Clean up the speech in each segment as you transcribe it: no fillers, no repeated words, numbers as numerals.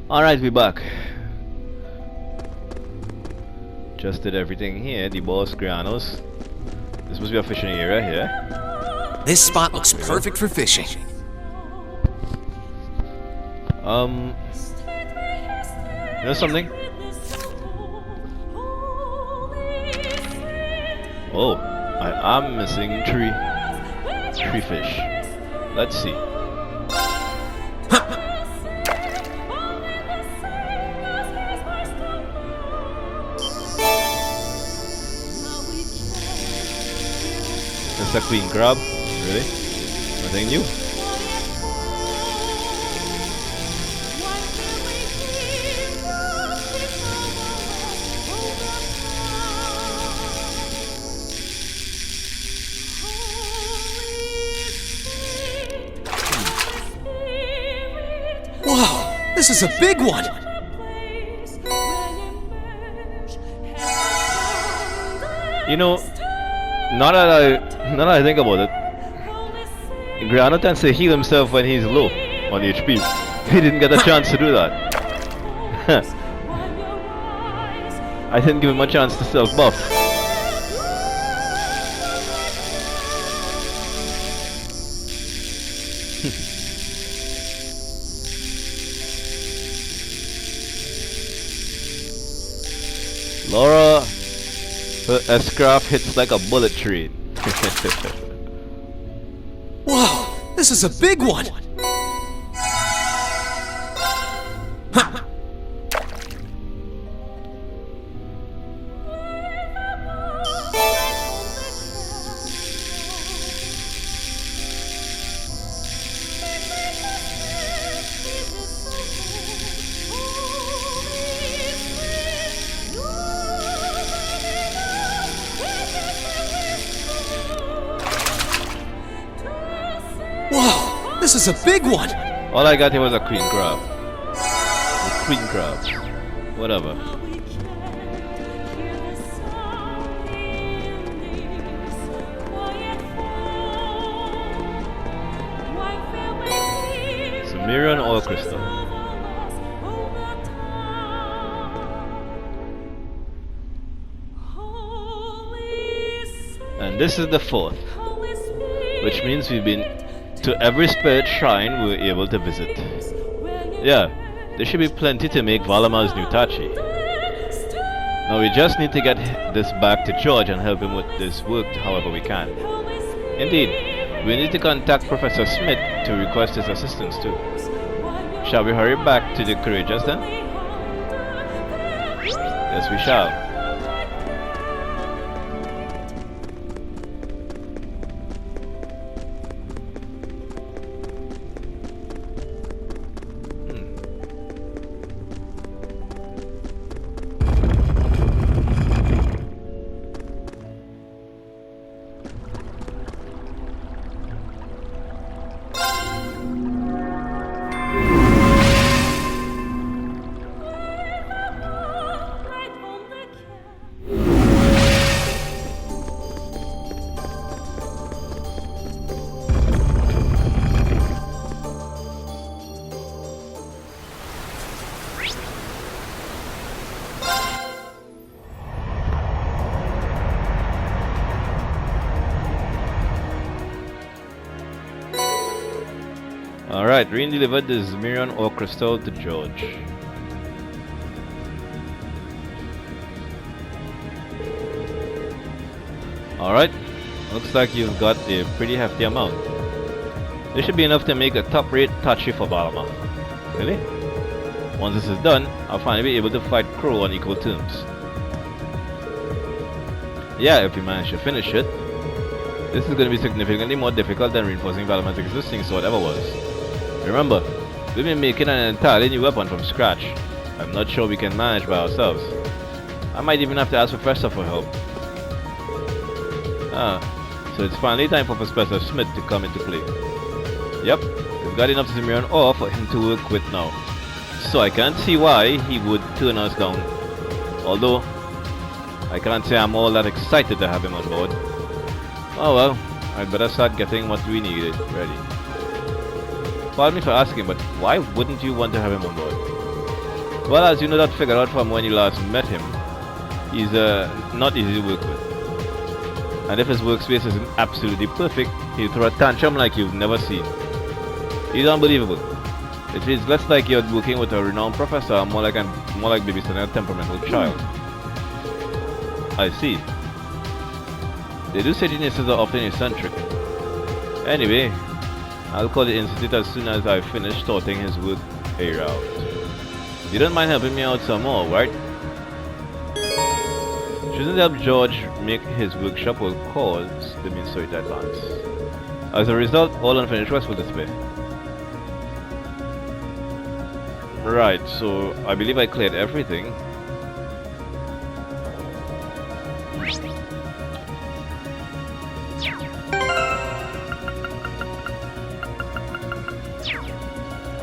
Alright, we back. Just did everything here. The boss granos. This must be a fishing area here. This spot looks perfect for fishing. You know something? Oh, I am missing three fish. Let's see. That's a queen crab. Really? Nothing new? Wow, this is a big one! You know, now that I think about it, Grano tends to heal himself when he's low on HP. He didn't get a chance to do that. I didn't give him a chance to self-buff. Laura, her S-craft hits like a bullet train. Wow, this is a big one! Wow, this is a big one! All I got here was a queen crab. A queen crab. Whatever. Sumerian oil crystal. And this is the fourth, which means we've been to every spirit shrine we were able to visit. Yeah, there should be plenty to make Valamar's new Tachi. Now we just need to get this back to George and help him with this work however we can. Indeed, we need to contact Professor Smith to request his assistance too. Shall we hurry back to the Courageous then? Yes, we shall. Alright, Rain delivered the Zemirian ore crystal to George. Alright, looks like you've got a pretty hefty amount. This should be enough to make a top-rate Tachi for Balama. Really? Once this is done, I'll finally be able to fight Crow on equal terms. Yeah, if we manage to finish it, this is going to be significantly more difficult than reinforcing Valama's existing sword ever was. Remember, we've been making an entirely new weapon from scratch. I'm not sure we can manage by ourselves. I might even have to ask Professor for help. So it's finally time for Professor Smith to come into play. Yep, we've got enough Zemirian ore for him to work with now. So I can't see why he would turn us down. Although, I can't say I'm all that excited to have him on board. Oh well, I'd better start getting what we needed ready. Pardon me for asking, but why wouldn't you want to have him on board? Well, as you know that figured out from when you last met him, he's not easy to work with. And if his workspace isn't absolutely perfect, he'll throw a tantrum like you've never seen. He's unbelievable. It feels less like you're working with a renowned professor, more like babysitting a temperamental child. I see. They do say geniuses are often eccentric. Anyway, I'll call the institute as soon as I finish sorting his work area out. You don't mind helping me out some more, right? Choosing to help George make his workshop will cause the means to advance. As a result, all unfinished works will disappear. Right, so I believe I cleared everything.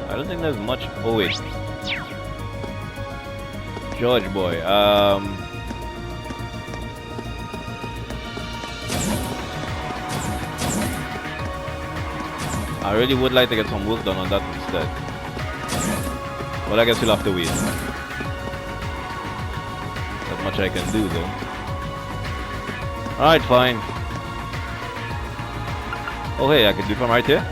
I don't think there's much. Oh wait, George boy. I really would like to get some work done on that instead. But I guess we'll have to wait. Not much I can do though. Alright, fine. Oh hey, I can do from right here.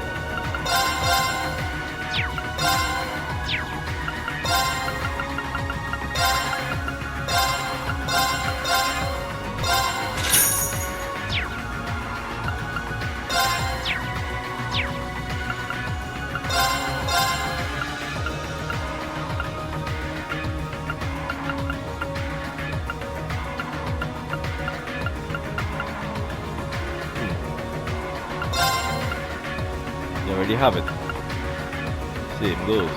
You already have it. Same goes.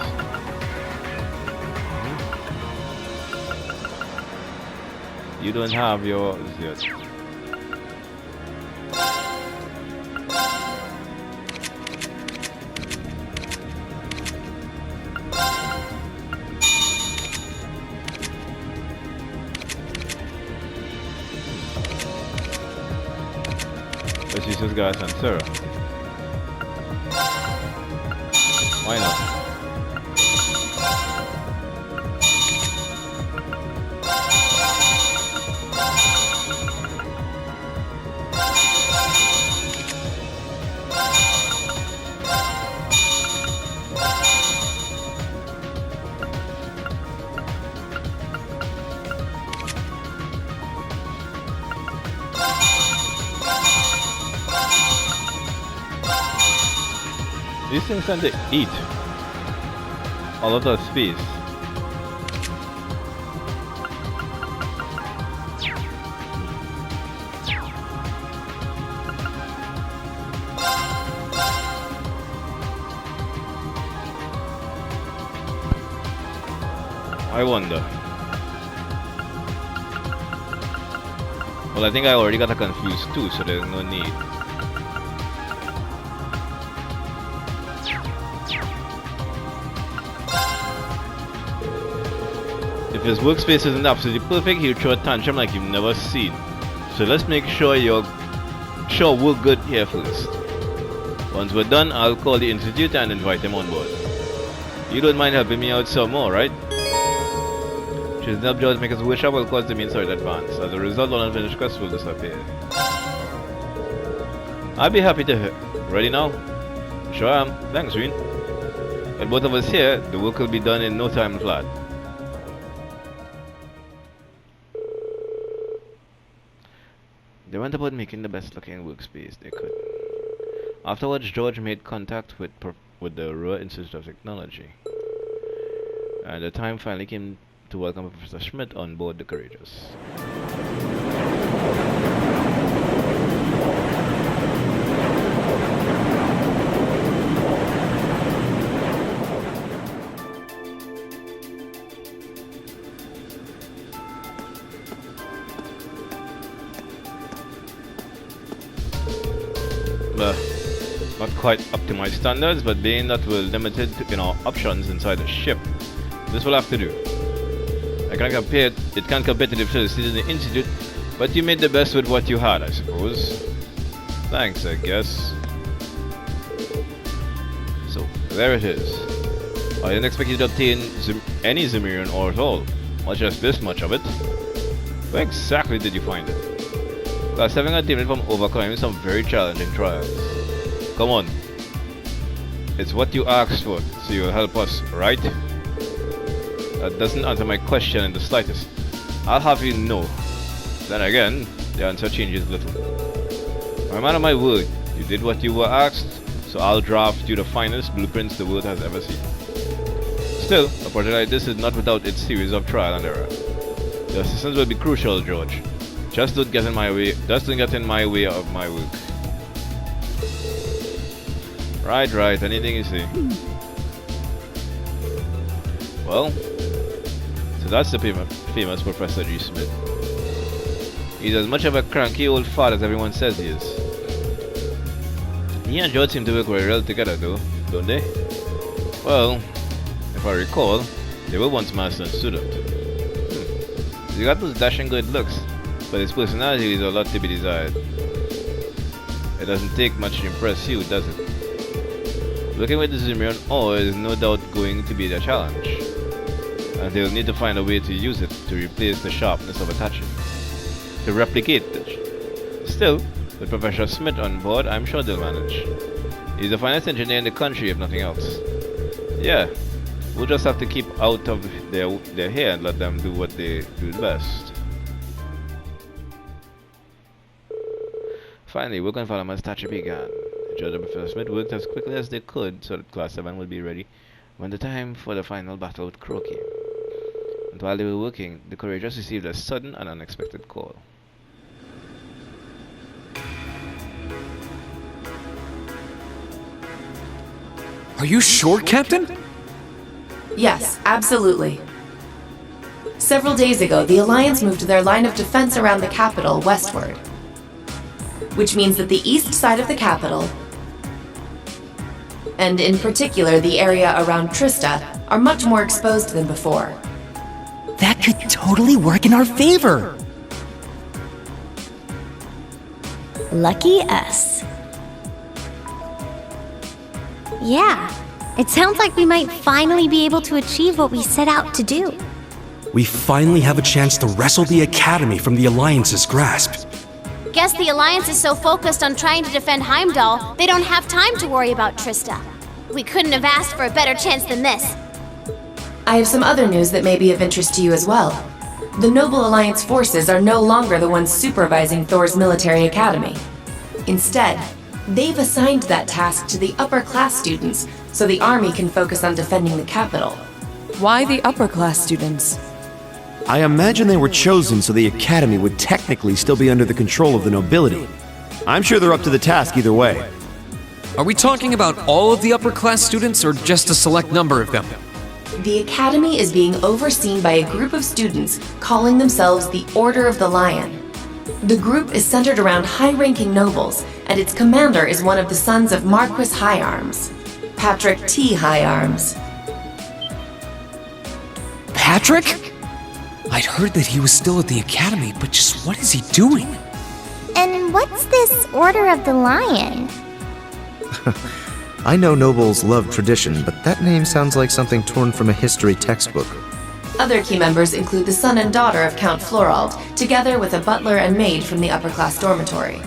You don't have yours yet. Let's use this guy's answer. Why not? These things tend to eat all of the space. I wonder. Well, I think I already got a confused too, so there's no need. If his workspace isn't absolutely perfect, he'll throw a tantrum like you've never seen. So let's make sure we're good here first. Once we're done, I'll call the institute and invite him on board. You don't mind helping me out some more, right? Choosing to help George make his workshop will cause the means to advance. As a result, all unfinished quests will disappear. I'll be happy to help. Ready now? Sure am. Thanks, Reen. With both of us here, the work will be done in no time flat. They went about making the best looking workspace they could. Afterwards, George made contact with the Ruhr Institute of Technology. And the time finally came to welcome Professor Schmidt on board the Courageous. Not quite up to my standards, but being that we're limited in our options inside the ship, this will have to do. It can't compare to the facilities in the Institute, but you made the best with what you had, I suppose. Thanks, I guess. So, there it is. I didn't expect you to obtain any Zemirian ore at all, much less this much of it. Where exactly did you find it? Class 7 got deemed from overcoming some very challenging trials. Come on. It's what you asked for, so you'll help us, right? That doesn't answer my question in the slightest. I'll have you know. Then again, the answer changes little. I'm a man of my word. You did what you were asked, so I'll draft you the finest blueprints the world has ever seen. Still, a project like this is not without its series of trial and error. Your assistance will be crucial, George. Just don't get in my way. Just don't get in my way of my work. Right. Anything you say. Well, so that's the famous Professor G. Smith. He's as much of a cranky old fart as everyone says he is. He and George seem to work very well together, though, don't they? Well, if I recall, they were once master and student. He got those dashing good looks, but his personality is a lot to be desired. It doesn't take much to impress you, does it? Working with the Zemirian ore is no doubt going to be their challenge, and they'll need to find a way to use it to replace the sharpness of Itachi, to replicate it. Still, with Professor Smith on board, I'm sure they'll manage. He's the finest engineer in the country, if nothing else. Yeah, we'll just have to keep out of their hair and let them do what they do best. Finally, work on Valama's Itachi began. George and Professor Smith worked as quickly as they could so that Class 7 would be ready when the time for the final battle with Crow came. And while they were working, the Courageous received a sudden and unexpected call. Are you sure, Captain? Yes, absolutely. Several days ago, the Alliance moved their line of defense around the capital westward, which means that the east side of the capital, and in particular the area around TRISTA, are much more exposed than before. That could totally work in our favor! Lucky us. Yeah, it sounds like we might finally be able to achieve what we set out to do. We finally have a chance to wrestle the Academy from the Alliance's grasp. Guess the Alliance is so focused on trying to defend Heimdall, they don't have time to worry about Trista. We couldn't have asked for a better chance than this. I have some other news that may be of interest to you as well. The Noble Alliance forces are no longer the ones supervising Thor's military academy. Instead, they've assigned that task to the upper class students so the army can focus on defending the capital. Why the upper class students? I imagine they were chosen so the Academy would technically still be under the control of the nobility. I'm sure they're up to the task either way. Are we talking about all of the upper-class students or just a select number of them? The Academy is being overseen by a group of students calling themselves the Order of the Lion. The group is centered around high-ranking nobles, and its commander is one of the sons of Marquis Higharms, Patrick T. Higharms. Patrick? I'd heard that he was still at the Academy, but just what is he doing? And what's this Order of the Lion? I know nobles love tradition, but that name sounds like something torn from a history textbook. Other key members include the son and daughter of Count Florald, together with a butler and maid from the upper-class dormitory.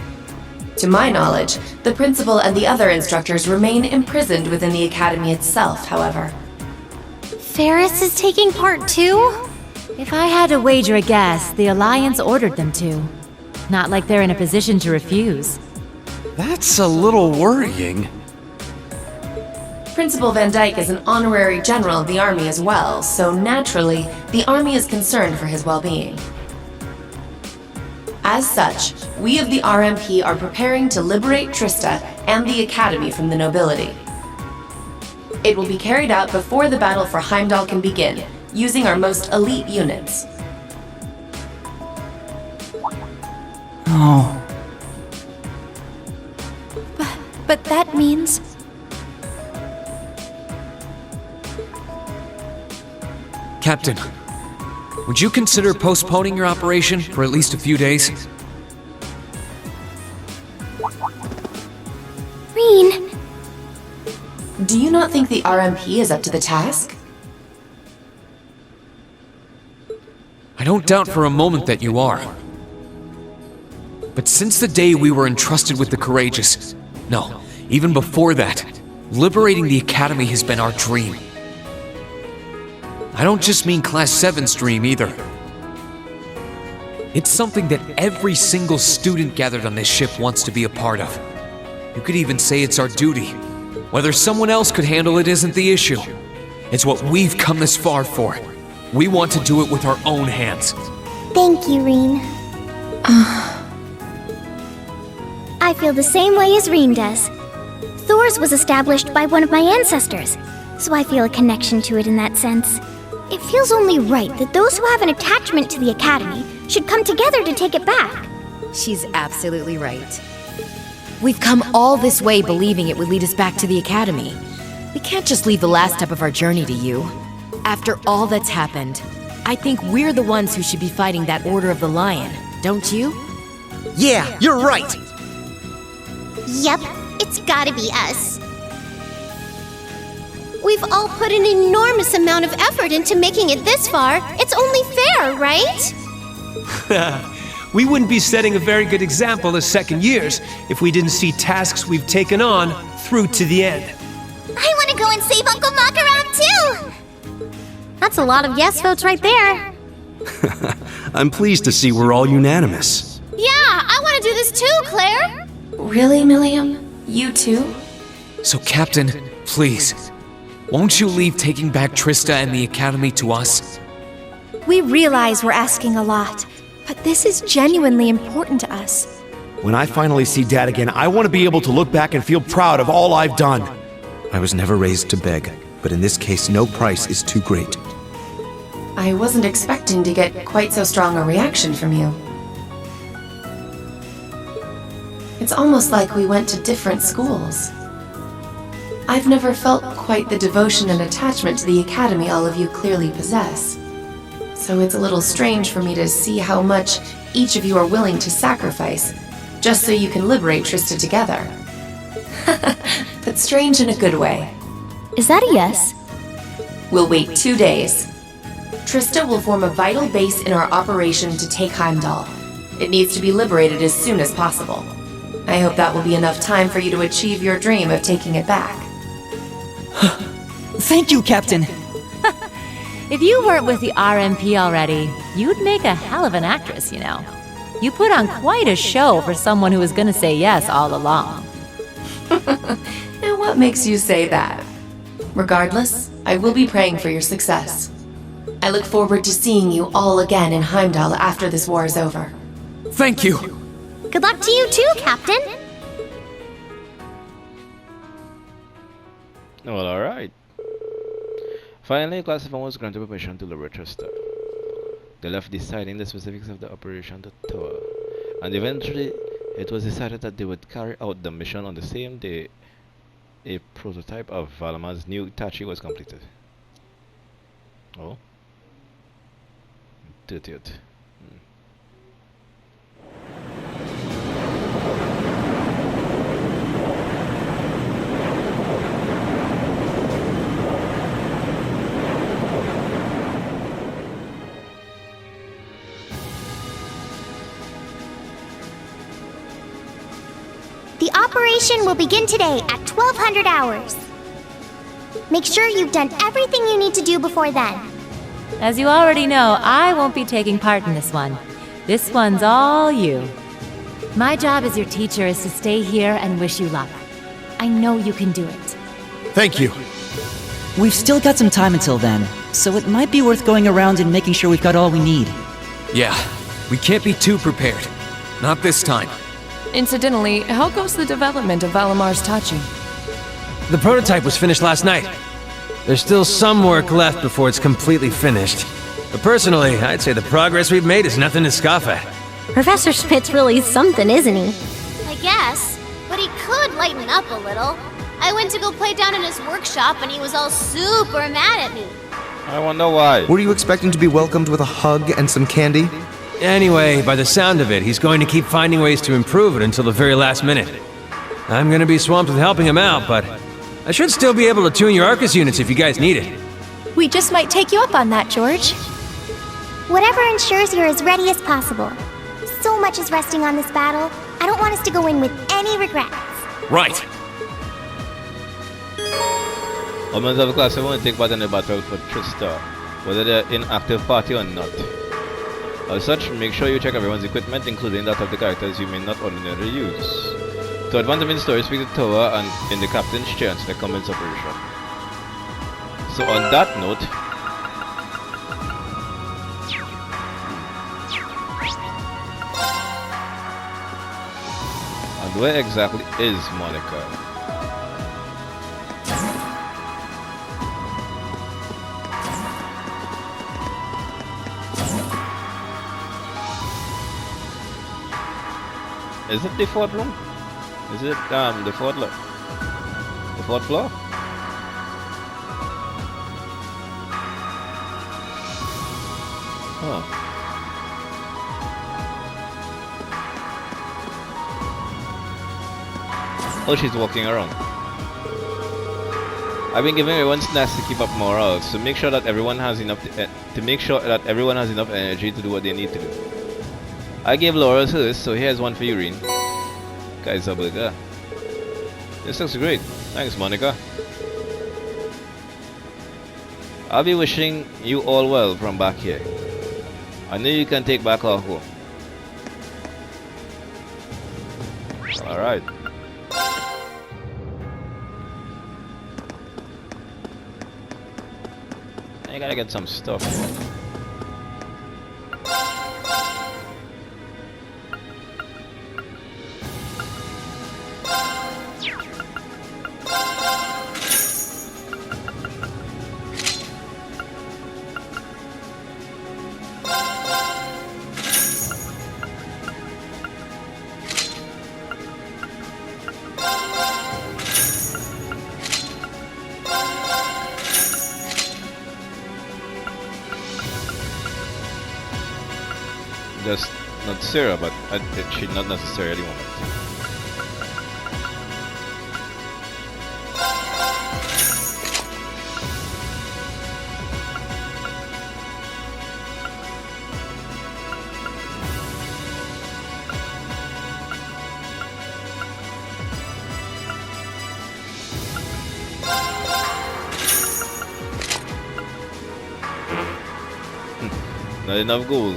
To my knowledge, the principal and the other instructors remain imprisoned within the Academy itself, however. Ferris is taking part too? If I had to wager a guess, the Alliance ordered them to. Not like they're in a position to refuse. That's a little worrying. Principal Van Dyke is an honorary general of the Army as well, so naturally, the Army is concerned for his well-being. As such, we of the RMP are preparing to liberate Trista and the Academy from the nobility. It will be carried out before the battle for Heimdall can begin, using our most elite units. Oh. But that means... Captain, would you consider postponing your operation for at least a few days? Reen. Do you not think the RMP is up to the task? I don't doubt for a moment that you are. But since the day we were entrusted with the Courageous, no, even before that, liberating the Academy has been our dream. I don't just mean Class 7's dream either. It's something that every single student gathered on this ship wants to be a part of. You could even say it's our duty. Whether someone else could handle it isn't the issue. It's what we've come this far for. We want to do it with our own hands. Thank you, Reen. I feel the same way as Reen does. Thor's was established by one of my ancestors, so I feel a connection to it in that sense. It feels only right that those who have an attachment to the Academy should come together to take it back. She's absolutely right. We've come all this way believing it would lead us back to the Academy. We can't just leave the last step of our journey to you. After all that's happened, I think we're the ones who should be fighting that Order of the Lion, don't you? Yeah, you're right! Yep, it's gotta be us. We've all put an enormous amount of effort into making it this far. It's only fair, right? We wouldn't be setting a very good example as second years if we didn't see tasks we've taken on through to the end. I want to go and save Uncle Macaron too! That's a lot of yes votes right there. I'm pleased to see we're all unanimous. Yeah, I want to do this too, Claire! Really, Milliam? You too? So, Captain, please, won't you leave taking back Trista and the Academy to us? We realize we're asking a lot, but this is genuinely important to us. When I finally see Dad again, I want to be able to look back and feel proud of all I've done. I was never raised to beg, but in this case, no price is too great. I wasn't expecting to get quite so strong a reaction from you. It's almost like we went to different schools. I've never felt quite the devotion and attachment to the Academy all of you clearly possess. So it's a little strange for me to see how much each of you are willing to sacrifice, just so you can liberate Trista together. But strange in a good way. Is that a yes? We'll wait 2 days. Trista will form a vital base in our operation to take Heimdall. It needs to be liberated as soon as possible. I hope that will be enough time for you to achieve your dream of taking it back. Thank you, Captain. If you weren't with the RMP already, you'd make a hell of an actress, you know. You put on quite a show for someone who was gonna say yes all along. And what makes you say that? Regardless, I will be praying for your success. I look forward to seeing you all again in Heimdall after this war is over. Thank you! Good luck to you too, Captain! Well, alright. Finally, Class 7 was granted permission to liberate Trista. They left deciding the specifics of the operation to Toa, and eventually it was decided that they would carry out the mission on the same day a prototype of Valamar's new Itachi was completed. Oh? Idiot. The operation will begin today at 1200 hours. Make sure you've done everything you need to do before then. As you already know, I won't be taking part in this one. This one's all you. My job as your teacher is to stay here and wish you luck. I know you can do it. Thank you. We've still got some time until then, so it might be worth going around and making sure we've got all we need. Yeah, we can't be too prepared. Not this time. Incidentally, how goes the development of Valamar's Tachi? The prototype was finished last night. There's still some work left before it's completely finished. But personally, I'd say the progress we've made is nothing to scoff at. Professor Schmidt's really something, isn't he? I guess, but he could lighten up a little. I went to go play down in his workshop and he was all super mad at me. I wonder why. Were you expecting to be welcomed with a hug and some candy? Anyway, by the sound of it, he's going to keep finding ways to improve it until the very last minute. I'm gonna be swamped with helping him out, but I should still be able to tune your Arcus units if you guys need it. We just might take you up on that, George. Whatever ensures you're as ready as possible. So much is resting on this battle. I don't want us to go in with any regrets. Right. All members of the class want to take part in the battle for TRISTA, whether they're in active party or not. As such, make sure you check everyone's equipment, including that of the characters you may not ordinarily use. To advance them in story, speak to Toa and in the captain's chair and select comments operation. So on that note, and where exactly is Monica? Is it the fourth room? Is it the fourth floor? The fourth floor? Huh. Oh, she's walking around. I've been giving everyone snacks to keep up morale, so make sure that everyone has enough energy to do what they need to do. I gave Laurel's hers, so here's one for you, Reen. Kaiser burger. This looks great. Thanks, Monica. I'll be wishing you all well from back here. I know you can take back our home. Alright. I gotta get some stuff. Just not Sarah, but she's not necessary at the moment. Not enough gold.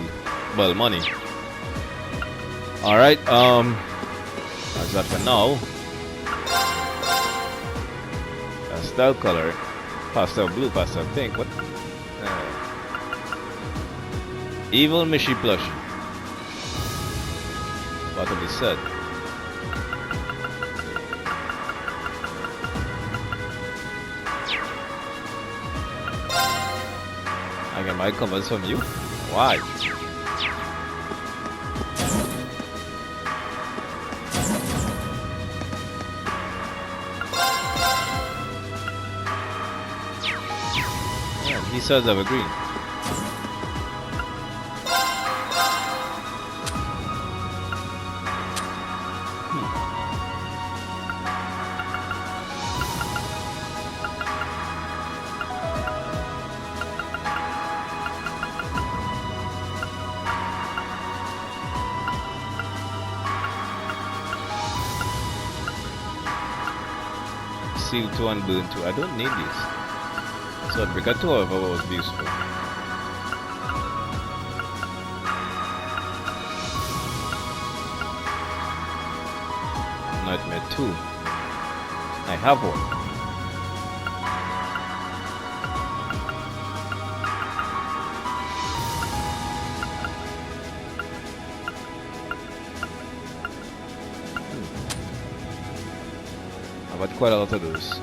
Well, money. Alright, that's that for now. Pastel color. Pastel blue, pastel pink. What? Evil Mishy plushie. What have we said? I get my covers from you? Why? He says I've agreed. Seal 2 and burn 2. I don't need these. So Breaker 2 however was useful. Nightmare 2. I have one. I've had quite a lot of those.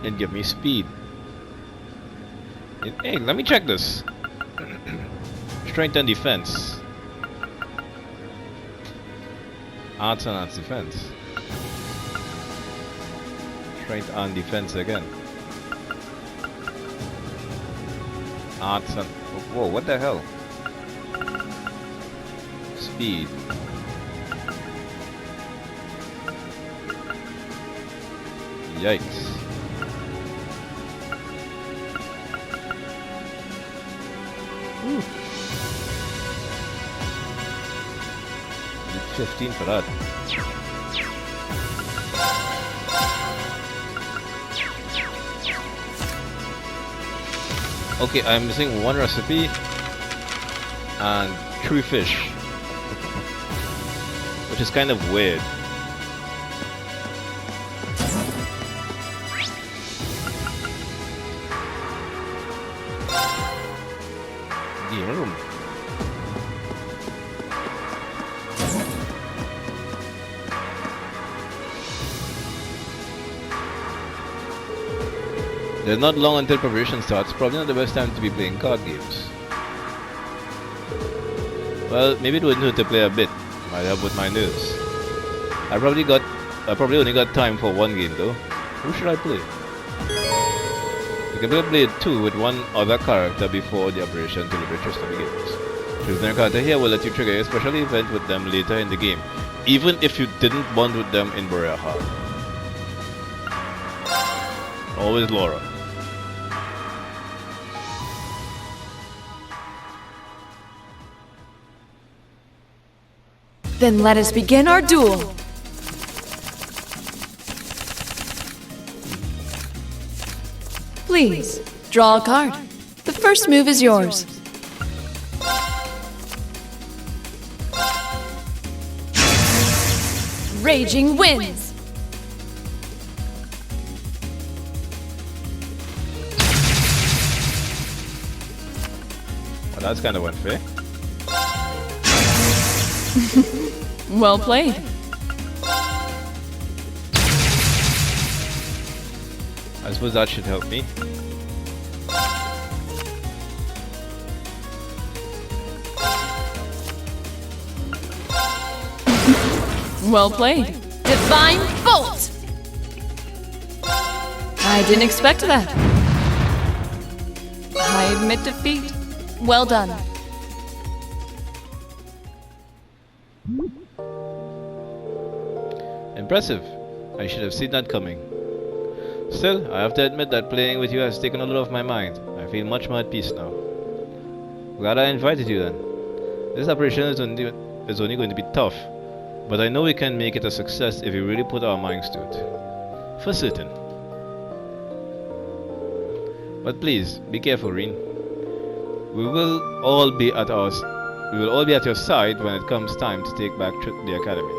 And give me speed. Hey, let me check this. Strength and defense. Arts and arts defense. strength and defense again. Arts and... Whoa, what the hell? Speed. Yikes. Whew. Need 15 for that. Okay, I'm missing one recipe and 3 fish, which is kind of weird. Damn. There's not long until preparation starts. Probably not the best time to be playing card games. Well, maybe it wouldn't hurt to play a bit. Might help with my nerves. I probably only got time for one game though. Who should I play? You can play 2 with one other character before the operation to liberate TRISTA begins. Choosing a character here will let you trigger a special event with them later in the game, even if you didn't bond with them in Borea Hall. Always Laura. Then let us begin our duel. Please, draw a card. The first move is yours. Raging Winds. Well, that's kind of unfair. Well played. I suppose that should help me. Well played. Divine Bolt! I didn't expect that. I admit defeat. Well done. Impressive. I should have seen that coming. Still, I have to admit that playing with you has taken a lot off my mind. I feel much more at peace now. Glad I invited you then. This operation is only going to be tough, but I know we can make it a success if we really put our minds to it. For certain. But please, be careful, Reen. We will all be at your side when it comes time to take back the academy.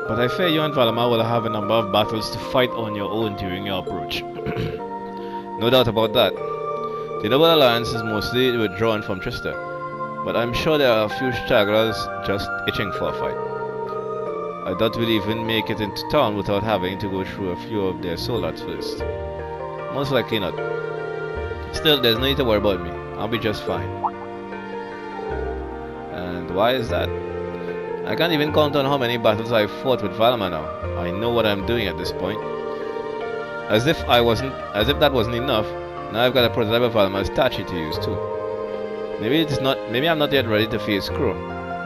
But I fear you and Valamar will have a number of battles to fight on your own during your approach. No doubt about that. The Noble Alliance is mostly withdrawn from TRISTA, but I'm sure there are a few stragglers just itching for a fight. I doubt we'll even make it into town without having to go through a few of their soldiers first. Most likely not. Still, there's no need to worry about me. I'll be just fine. And why is that? I can't even count on how many battles I've fought with Valamar now. I know what I'm doing at this point. As if that wasn't enough, now I've got a prototype of Valamar's Tachi to use too. Maybe I'm not yet ready to face Crow,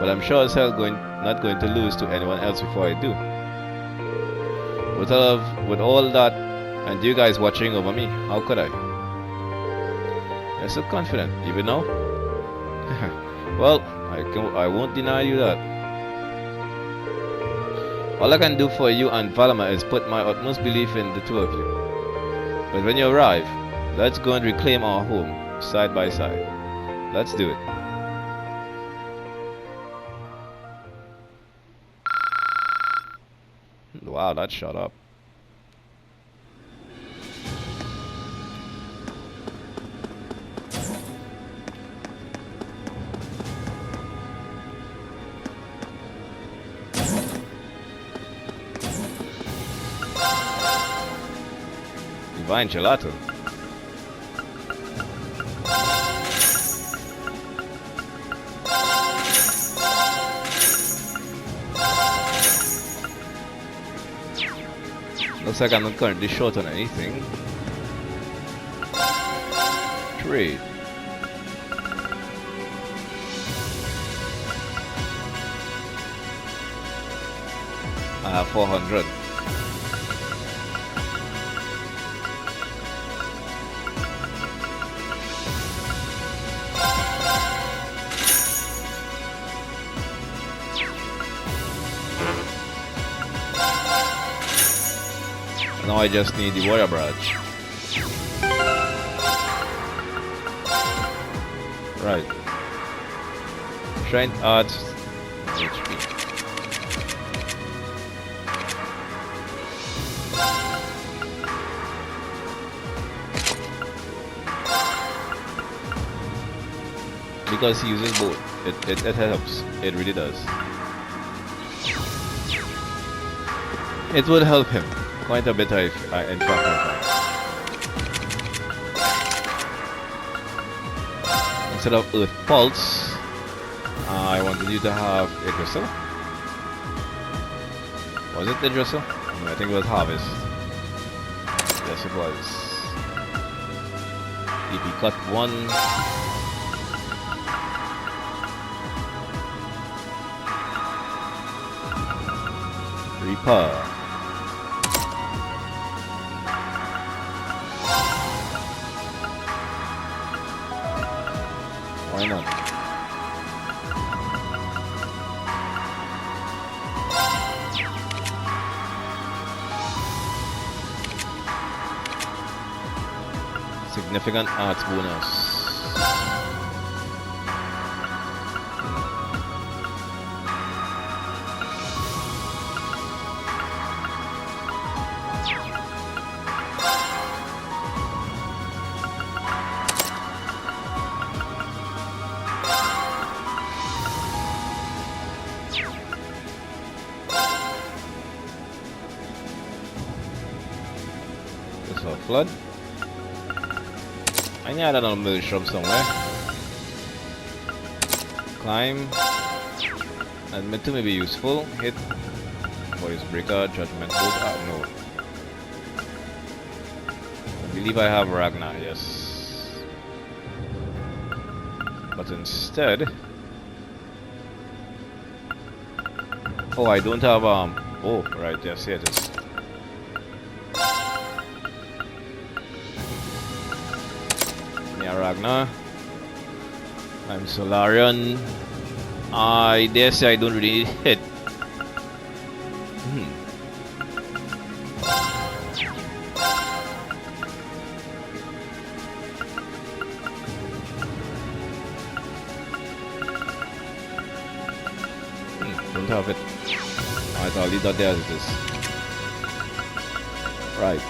but I'm sure as hell not going to lose to anyone else before I do. With all that and you guys watching over me, how could I? You're so confident, even now? Well, I won't deny you that. All I can do for you and Valamar is put my utmost belief in the two of you. But when you arrive, let's go and reclaim our home, side by side. Let's do it. Wow, that shut up. Divine Gelato. Looks Looks like I'm not currently short on anything. Trade. I have 400. Now I just need the warrior badge. Right. Strength adds HP. Because he uses both. It helps. It really does. It would help him quite a bit if in fact I find. Instead of Earth Pulse, I wanted you to have Idrissel. Was it Idrissel? No, I think it was Harvest. Yes, it was. EP cut 1. Reaper. Why not? Significant arts bonus. Flood. I need another middle shrub somewhere. Climb. Admit to may be useful. Hit. Voice breaker. Judgment bolt. No. I believe I have Ragnar. Yes. But instead. Oh, I don't have Oh, right. Yes, here it is. Ragnar. I'm Solarian. I dare say I don't really need hit. Don't have it. Alright, I'll leave that there as it is. Right.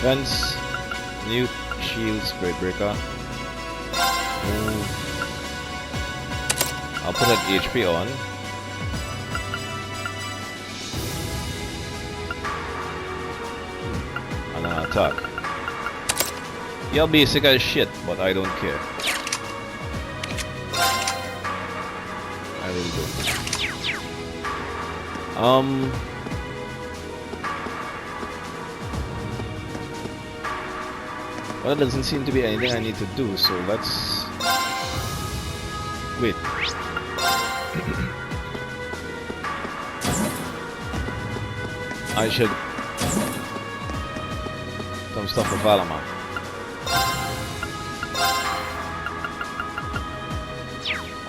Defense, Mute, Shield, Spray Breaker. Move. I'll put that HP on. And an attack. You're basic as shit, but I don't care. I really don't. Well, there doesn't seem to be anything I need to do, so let's... Wait. I should... Some stuff for Valamar.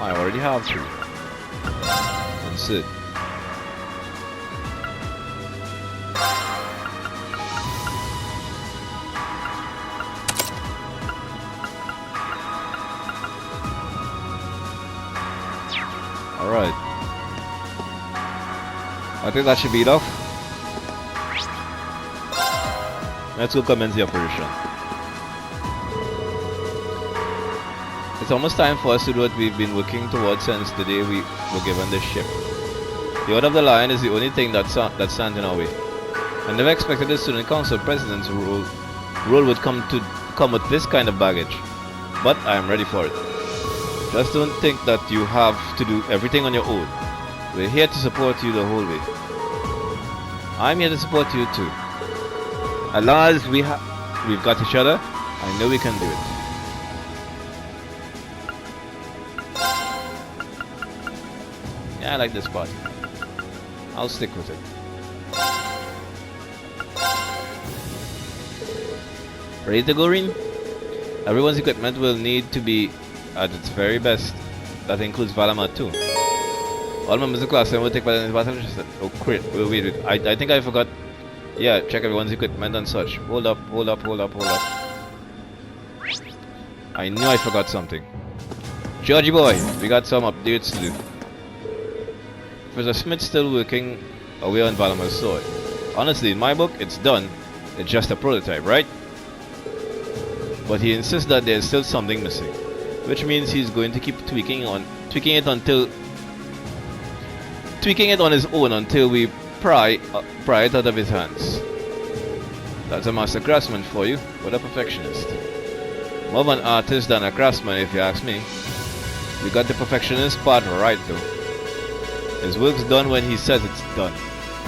I already have 2. That's it. Alright. I think that should be enough. Let's go commence the operation. It's almost time for us to do what we've been working towards since the day we were given this ship. The Order of the Lion is the only thing that stands in our way. I never expected the Student Council President's role would come with this kind of baggage, but I am ready for it. Just don't think that you have to do everything on your own. We're here to support you the whole way. I'm here to support you too. As long as we've got each other, I know we can do it. Yeah, I like this part. I'll stick with it. Ready to go, Reen? Everyone's equipment will need to be at its very best. That includes Valamar too. All members of the class will take part in this battle. Oh, wait. I think I forgot. Yeah, check everyone's equipment and such. Hold up. I knew I forgot something. Georgie boy, we got some updates to do. Professor Smith's still working away on Valamar's sword. Honestly, in my book, it's done. It's just a prototype, right? But he insists that there's still something missing, which means he's going to keep tweaking it on his own until we pry it out of his hands. That's a master craftsman for you, but a perfectionist. More of an artist than a craftsman, if you ask me. We got the perfectionist part right though. His work's done when he says it's done.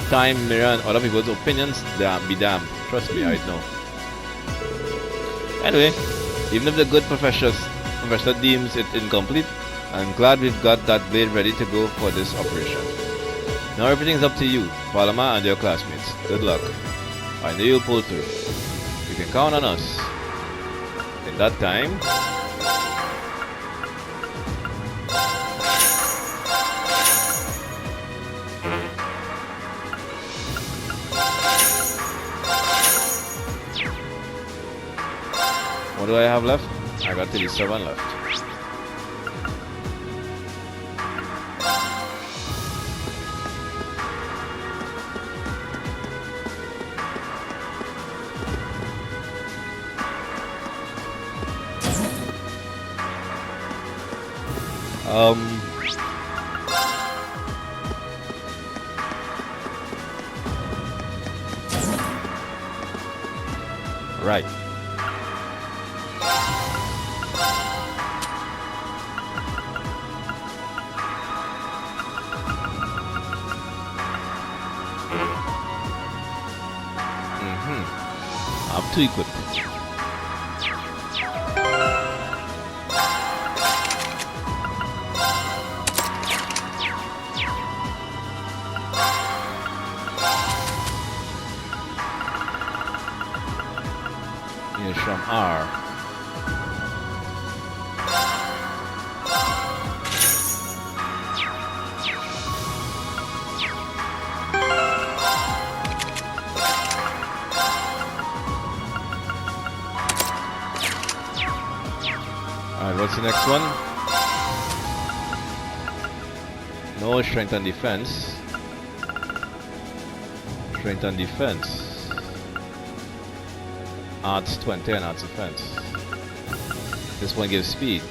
Time, mirror, and other people's opinions, be damned. Trust me, I know. Anyway, even if the good professor deems it incomplete, I'm glad we've got that blade ready to go for this operation. Now everything's up to you, Valamar and your classmates. Good luck. I know you'll pull through. You can count on us. In that time... What do I have left? I got 37 left. Right. I'm too equipped. Here's from R. Alright, what's the next one? No strength and defense. Strength and defense. Arts 20 and arts defense. This one gives speed.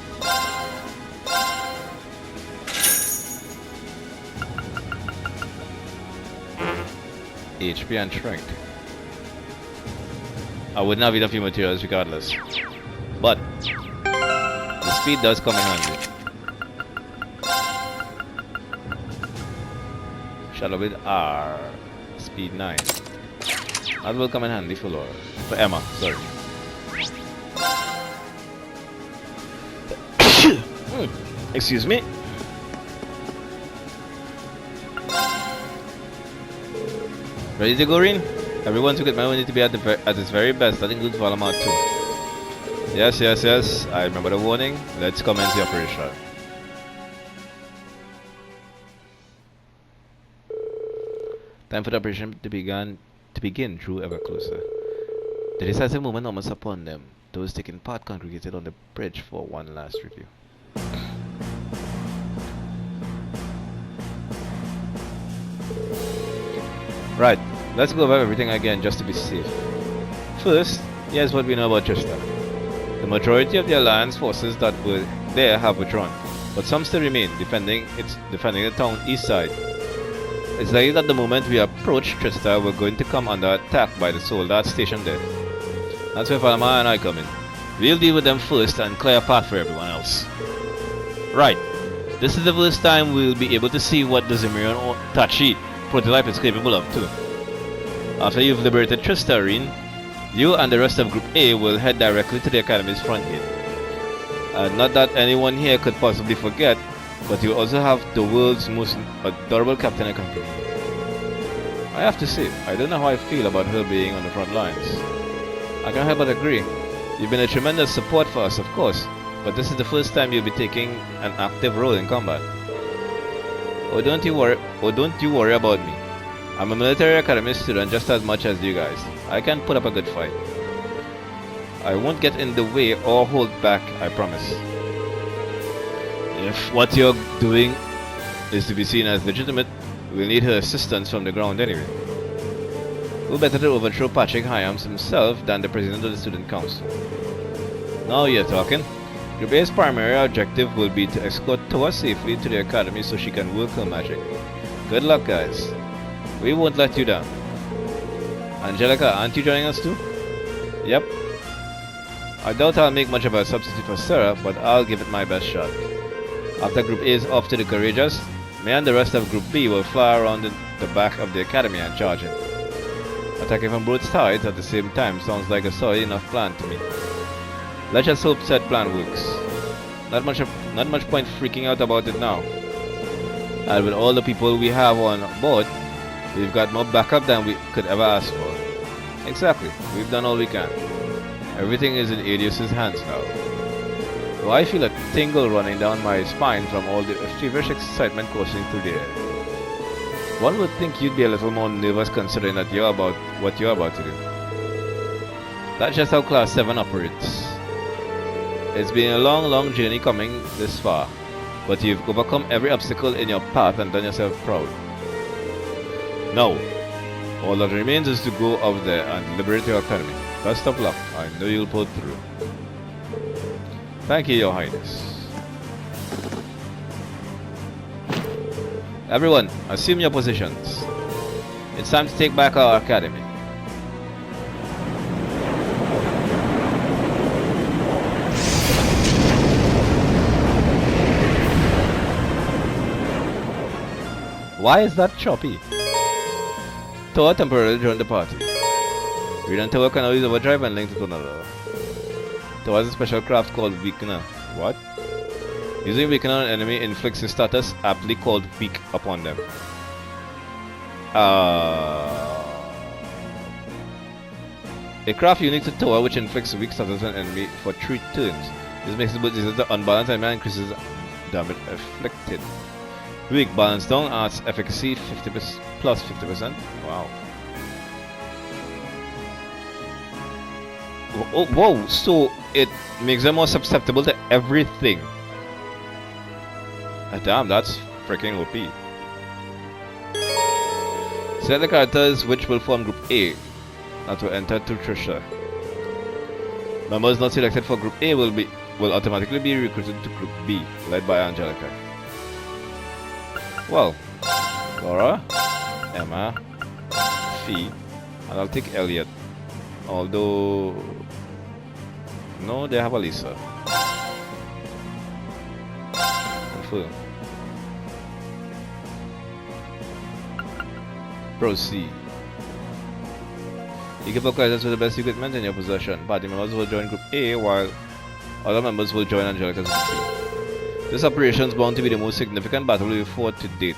HP and strength. I wouldn't have enough materials regardless. But the speed does come in handy. Shadow with R. Speed 9. That will come in handy for Laura. For Emma, sorry. Excuse me. Ready to go, Reen? Everyone's equipment will need to be at its very best. That includes Valamar too. Yes. I remember the warning. Let's commence the operation. Time for the operation to begin drew ever closer. The decisive moment almost upon them. Those taking part congregated on the bridge for one last review. Right, let's go over everything again just to be safe. First, here's what we know about TRISTA. The majority of the Alliance forces that were there have withdrawn, but some still remain, defending the town east side. It's likely that the moment we approach TRISTA, we're going to come under attack by the soldiers stationed there. That's where Valamar and I come in. We'll deal with them first and clear a path for everyone else. Right. This is the first time we'll be able to see what the Zimrian Tachi prototype is capable of too. After you've liberated TRISTA, Reen, you and the rest of Group A will head directly to the Academy's front gate. Not that anyone here could possibly forget, but you also have the world's most adorable captain and company. I have to say, I don't know how I feel about her being on the front lines. I can't help but agree. You've been a tremendous support for us, of course, but this is the first time you'll be taking an active role in combat. Don't you worry about me. I'm a military academy student just as much as you guys. I can put up a good fight. I won't get in the way or hold back, I promise. If what you're doing is to be seen as legitimate, we'll need her assistance from the ground anyway. Who better to overthrow Patrick Hyams himself than the president of the student council? Now you're talking. Group A's primary objective will be to escort Toa safely to the academy so she can work her magic. Good luck, guys. We won't let you down. Angelica, aren't you joining us too? Yep. I doubt I'll make much of a substitute for Sarah, but I'll give it my best shot. After Group A is off to the Courageous, me and the rest of Group B will fly around the back of the academy and charge in. Attacking from both sides at the same time sounds like a solid enough plan to me. Let's just hope said plan works. Not much point freaking out about it now. And with all the people we have on board, we've got more backup than we could ever ask for. Exactly, we've done all we can. Everything is in Adius's hands now. Though I feel a tingle running down my spine from all the feverish excitement coursing through the air. One would think you'd be a little more nervous considering that what you're about to do. That's just how Class 7 operates. It's been a long journey coming this far, but you've overcome every obstacle in your path and done yourself proud. Now, all that remains is to go out there and liberate your academy. Best of luck. I know you'll pull through. Thank you, Your Highness. Everyone, assume your positions. It's time to take back our academy. Why is that choppy? Toa temporarily joined the party. Reed and Toa can now use overdrive and link to another. Toa has a special craft called Weakener. What? Using Weakener on an enemy inflicts a status aptly called weak upon them. A craft unique to Toa which inflicts weak status on an enemy for 3 turns. This makes it both easier to unbalance and increases damage afflicted. Weak balance down adds efficacy 50% plus 50%. Wow. Oh, whoa, so it makes them more susceptible to everything. Damn, that's freaking OP. Select the characters which will form Group A and to enter to TRISTA. Members not selected for Group A will automatically be recruited to Group B, led by Angelica. Well, Laura, Emma, Fee, and I'll take Elliot. Although, no, they have Alisa. Confirm. Proceed. Equip characters with the best equipment in your possession. Party members will join Group A while other members will join Angelica's Group B. This operation is bound to be the most significant battle we've fought to date.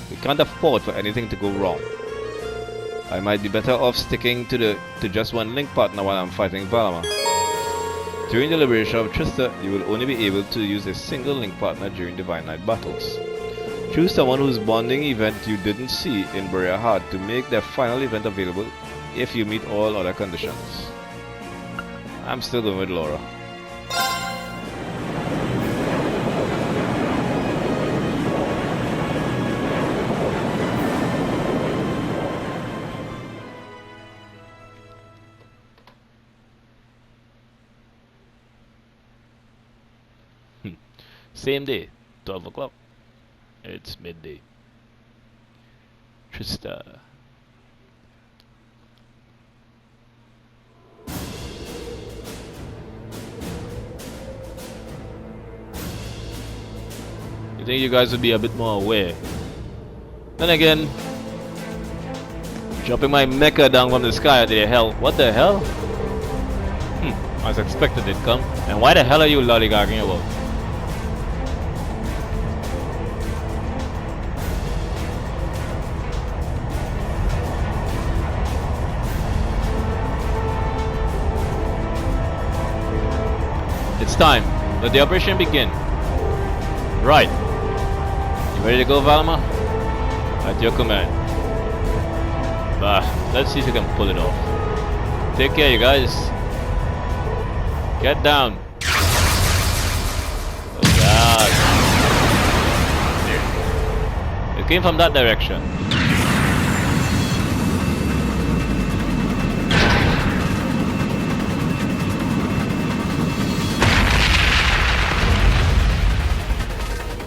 We can't afford for anything to go wrong. I might be better off sticking to just one link partner while I'm fighting Valama. During the liberation of TRISTA, you will only be able to use a single link partner during Divine Night battles. Choose someone whose bonding event you didn't see in Berea Heart to make their final event available if you meet all other conditions. I'm still going with Laura. Same day, 12 o'clock. It's midday. TRISTA. think you guys would be a bit more aware. Then again, dropping my mecha down from the sky, the hell? What the hell? I was expected it come. And why the hell are you lollygagging about? It's time. Let the operation begin. Right. You ready to go, Valma? At your command. Bah, let's see if you can pull it off. Take care, you guys. Get down. Oh god. It came from that direction.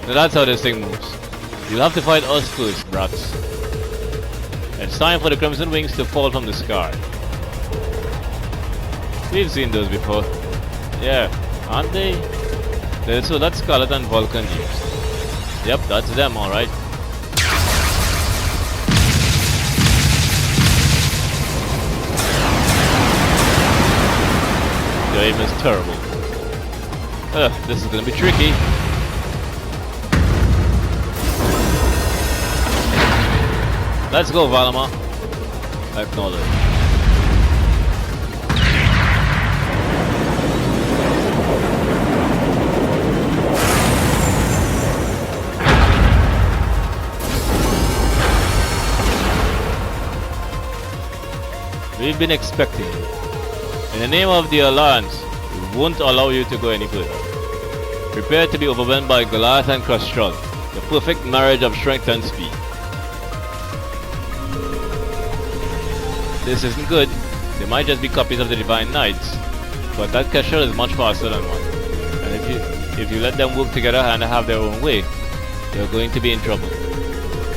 So that's how this thing moves. You'll have to fight us first, brats. It's time for the Crimson Wings to fall from the sky. We've seen those before. Yeah, aren't they? So that's Scarlet and Vulcan used. Yep, that's them, alright. The aim is terrible. This is gonna be tricky. Let's go, Valama. Acknowledge. We've been expecting you. In the name of the Alliance, we won't allow you to go any further. Prepare to be overwhelmed by Goliath and Crustral, the perfect marriage of strength and speed. This isn't good. They might just be copies of the Divine Knights, but that Kestrel is much faster than one. And if you let them work together and have their own way, you're going to be in trouble.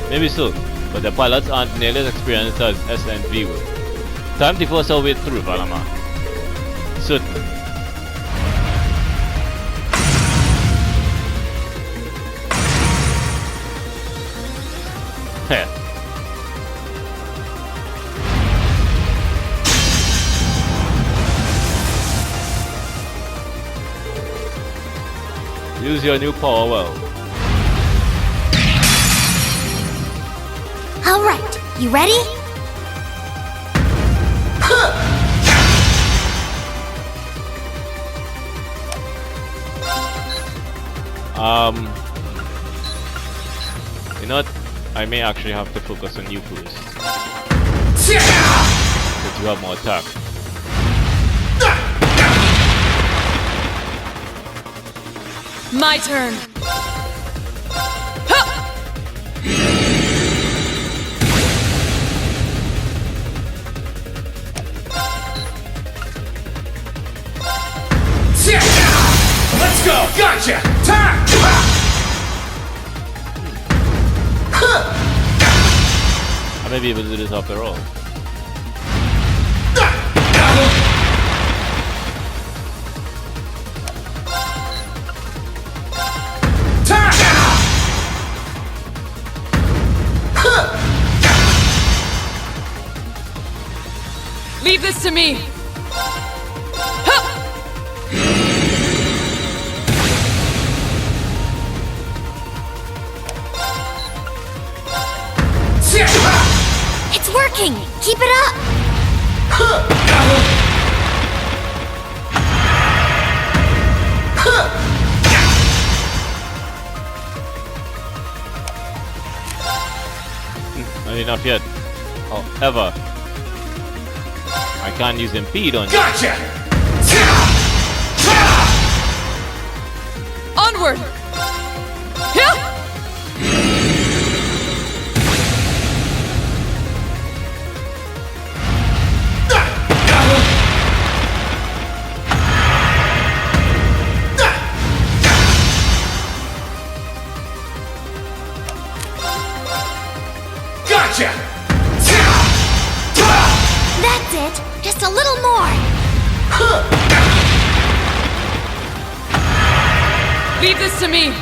Maybe so, but the pilots aren't nearly as experienced as S and V were. Time to force our way through, Valama. Certainly. Heh. Use your new power well. All right, you ready? You know what? I may actually have to focus on you first. Because you have more attack. My turn. Let's go! Gotcha! Time! I may be able to do this after all. Leave this to me. It's working! Keep it up! Not enough yet. However, I can't use impede on you. Gotcha! Onward! Gotcha! That's it! Just a little more! Leave this to me.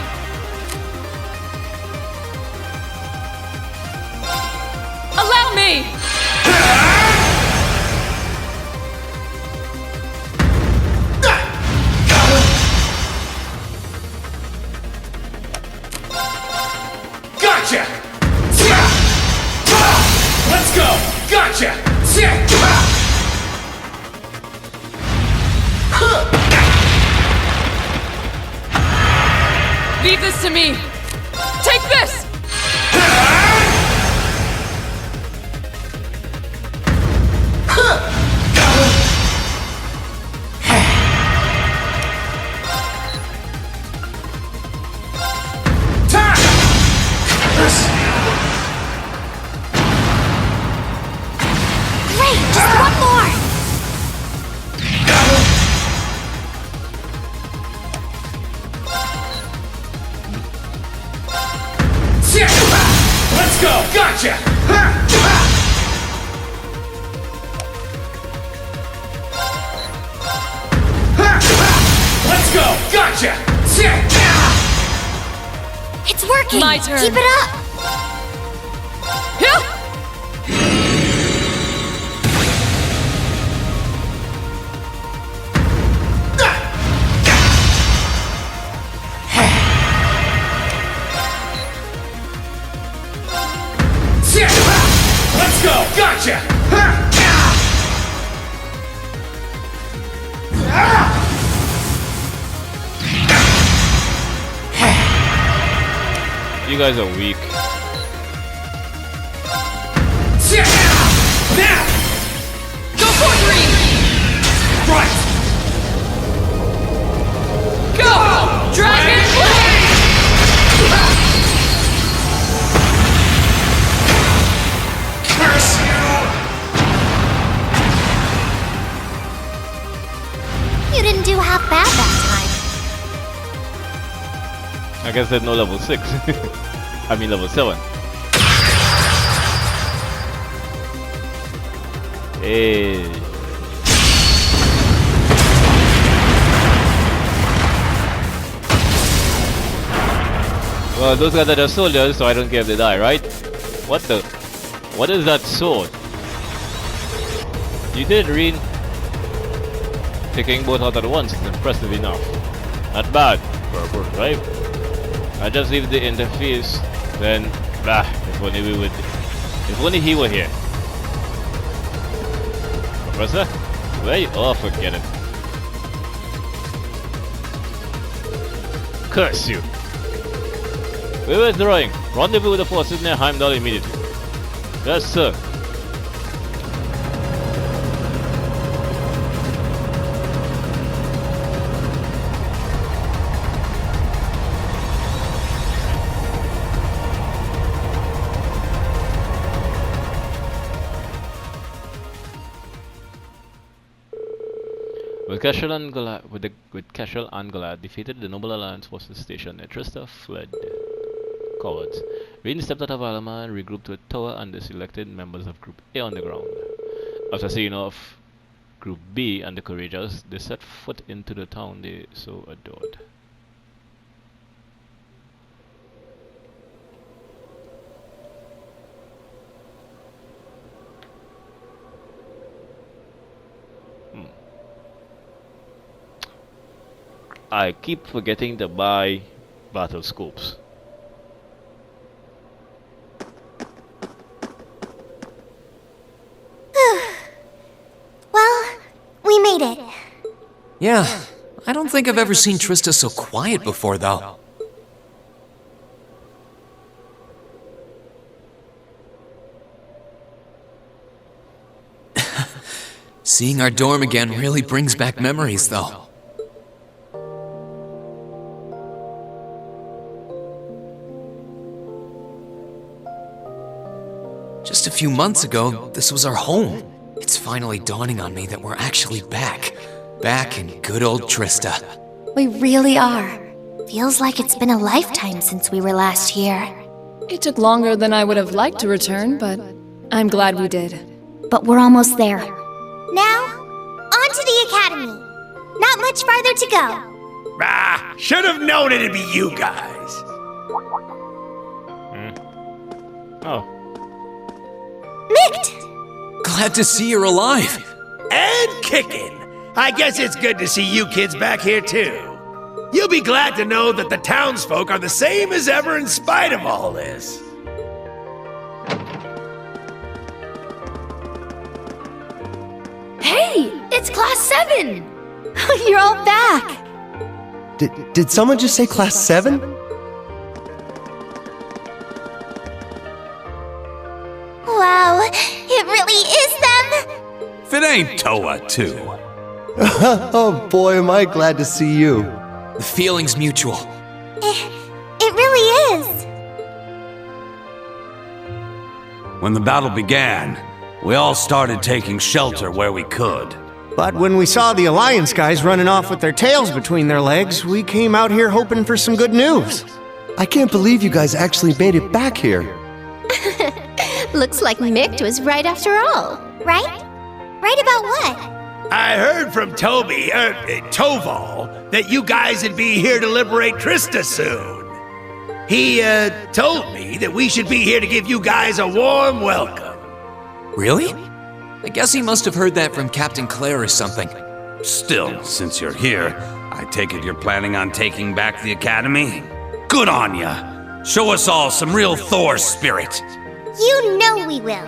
me! Gotcha! Let's go! Gotcha! Leave this to me! Take this! Great! Just one more! Let's go! Gotcha! Let's go! Gotcha! It's working! My turn. Keep it up! Let's go! Gotcha! You guys are weak. Now! Go for green! Right! Go! Dragon Blade! Curse You didn't do half bad that I guess there's no level 6. I mean level 7. Hey. Well, those guys are just soldiers, so I don't care if they die, right? What the? What is that sword? You did read. Taking both out at once is impressive enough. Not bad for a prototype. I just leave the interface, then if only we would. If only he were here. Professor? Where you? Oh, forget it. Curse you! We were withdrawing. Rendezvous with the forces near Heimdall immediately. Yes, sir. With Cashel and Galad defeated the Noble Alliance forces stationed near TRISTA fled. Cowards. Raiden stepped out of Alama and regrouped with Toa and the selected members of Group A on the ground. After seeing off Group B and the Courageous, they set foot into the town they so adored. I keep forgetting to buy battle scopes. Well, we made it. Yeah, I don't think I've ever seen Trista so quiet before, though. Seeing our dorm again really brings back memories, though. Just a few months ago, this was our home. It's finally dawning on me that we're actually back. Back in good old Trista. We really are. Feels like it's been a lifetime since we were last here. It took longer than I would have liked to return, but I'm glad we did. But we're almost there. Now, on to the academy. Not much farther to go. Ah, should have known it'd be you guys. Oh. Mick, Glad to see you're alive. And kicking. I guess it's good to see you kids back here, too. You'll be glad to know that the townsfolk are the same as ever in spite of all this. Hey, it's Class 7! You're all back! Did someone just say Class 7? Wow, it really is them! If it ain't Toa, too. Oh boy, am I glad to see you. The feeling's mutual. It really is. When the battle began, we all started taking shelter where we could. But when we saw the Alliance guys running off with their tails between their legs, we came out here hoping for some good news. I can't believe you guys actually made it back here. Looks like Mick was right after all. Right? Right about what? I heard from Toval, that you guys would be here to liberate Trista soon. He, told me that we should be here to give you guys a warm welcome. Really? I guess he must have heard that from Captain Claire or something. Still, since you're here, I take it you're planning on taking back the Academy? Good on ya! Show us all some real Thor spirit! You know we will.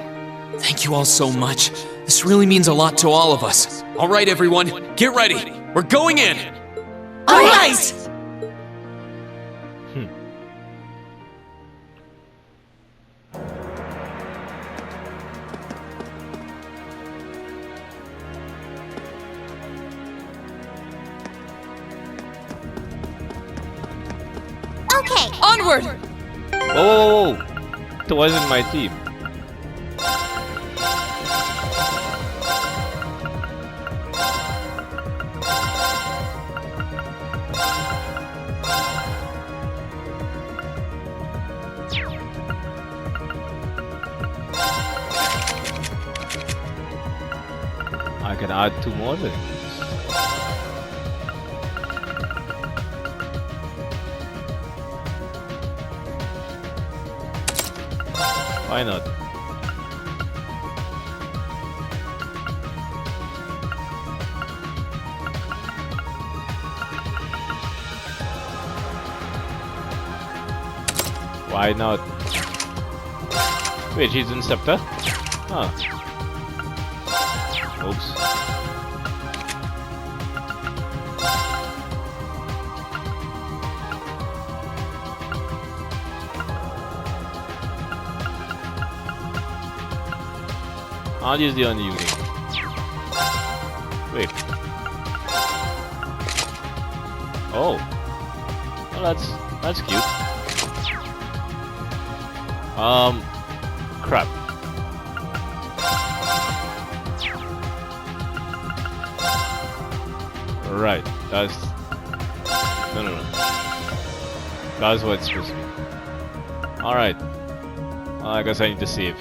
Thank you all so much. This really means a lot to all of us. All right, everyone, get ready. We're going in. All right! Okay. Onward! Whoa, whoa, whoa! It wasn't my team. I can add 2 more villages. Why not? Why not? Wait, she's in Scepter? Huh. Oops. I'll use the unusing. Wait. Oh. Well, that's cute. Crap. Right. That's no. That's what it's supposed to be. All right. I guess I need to save.